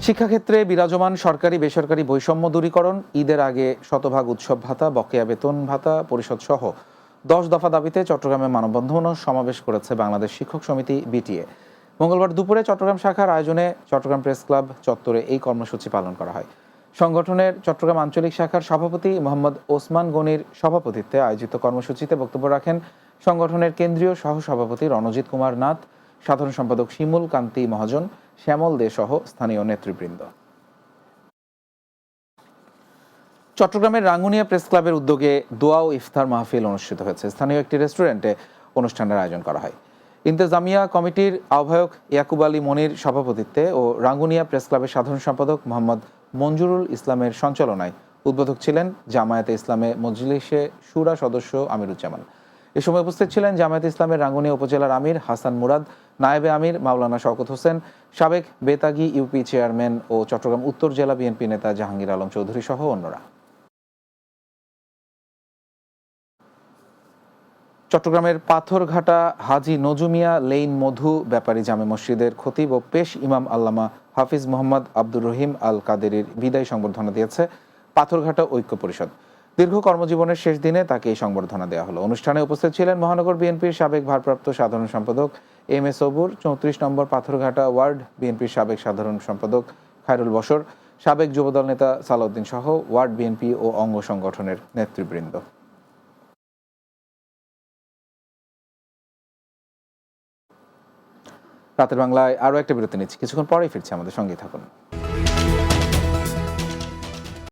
শিক্ষাক্ষেত্রে বিরাজমান সরকারি বেসরকারি বৈষম্য দূরীকরণ, ঈদের আগে শতভাগ উৎসব ভাতা, বকেয়া বেতন ভাতা পরিশোধ সহ 10 দফা দাবিতে চট্টগ্রামে মানববন্ধন ও সমাবেশ করেছে বাংলাদেশ শিক্ষক সমিতি বিটিএ। মঙ্গলবার দুপুরে চট্টগ্রাম শাখার আয়োজনে চট্টগ্রাম প্রেস ক্লাব চত্বরে এই কর্মসূচি পালন করা হয়। সংগঠনের চট্টগ্রাম আঞ্চলিক শাখার সভাপতি মোহাম্মদ ওসমান গনির সভাপতিত্বে আয়োজিত কর্মসূচিতে বক্তব্য রাখেন সংগঠনের কেন্দ্রীয় সহসভাপতি রণজিৎ কুমার নাথ, সাধারণ সম্পাদক শিমুল কান্তি মহাজন, শ্যামল দে সহ স্থানীয় নেতৃবৃন্দ। চট্টগ্রামের রাঙ্গুনিয়া প্রেস ক্লাবের উদ্যোগে দোয়া ও ইফতার মাহফিল অনুষ্ঠিত হয়েছে। স্থানীয় একটি রেস্টুরেন্টে অনুষ্ঠানের আয়োজন করা হয়। ইন্তেজামিয়া কমিটির আহ্বায়ক ইয়াকুব আলী মনির সভাপতিত্বে ও রাঙ্গুনিয়া প্রেস ক্লাবের সাধারণ সম্পাদক মোহাম্মদ মঞ্জুরুল ইসলামের সঞ্চালনায় উদ্বোধক ছিলেন জামায়াতে ইসলামে মজলিসে শুরা সদস্য আমিরুজ্জামান। এ সময় উপস্থিত ছিলেন জামায়াতে ইসলামের রাঙ্গুনিয়া উপজেলার আমির হাসান মুরাদ, নায়েবে আমির মাওলানা শওকত হোসেন, সাবেক বেতাগী ইউপি চেয়ারম্যান ও চট্টগ্রাম উত্তর জেলা বিএনপি নেতা জাহাঙ্গীর আলম চৌধুরী সহ অন্যরা। চট্টগ্রামের পাথরঘাটা হাজি নজুমিয়া লেইন মধু ব্যাপারী জামে মসজিদের খতিব ও পেশ ইমাম আল্লামা হাফিজ মোহাম্মদ আব্দুর রহিম আল কাদেরির বিদায়ী সংবর্ধনা দিয়েছে পাথরঘাটা ঐক্য পরিষদ। দীর্ঘ কর্মজীবনের শেষ দিনে তাকে এই সংবর্ধনা দেওয়া হলো। অনুষ্ঠানে উপস্থিত ছিলেন মহানগর বিএনপির সাবেক ভারপ্রাপ্ত সাধারণ সম্পাদক M A Sabur, 34 number Patharghata word বিএনপির সাবেক সাধারণ সম্পাদক খায়রুল বশর, সাবেক যুবদল নেতা সালাউদ্দিন সহ ওয়ার্ড বিএনপি ও অঙ্গ সংগঠনের নেতৃবৃন্দ। রাতের বাংলায় আরও একটা বিরতি নিচ্ছি, কিছুক্ষণ পরেই ফিরছি, আমাদের সঙ্গেই থাকুন।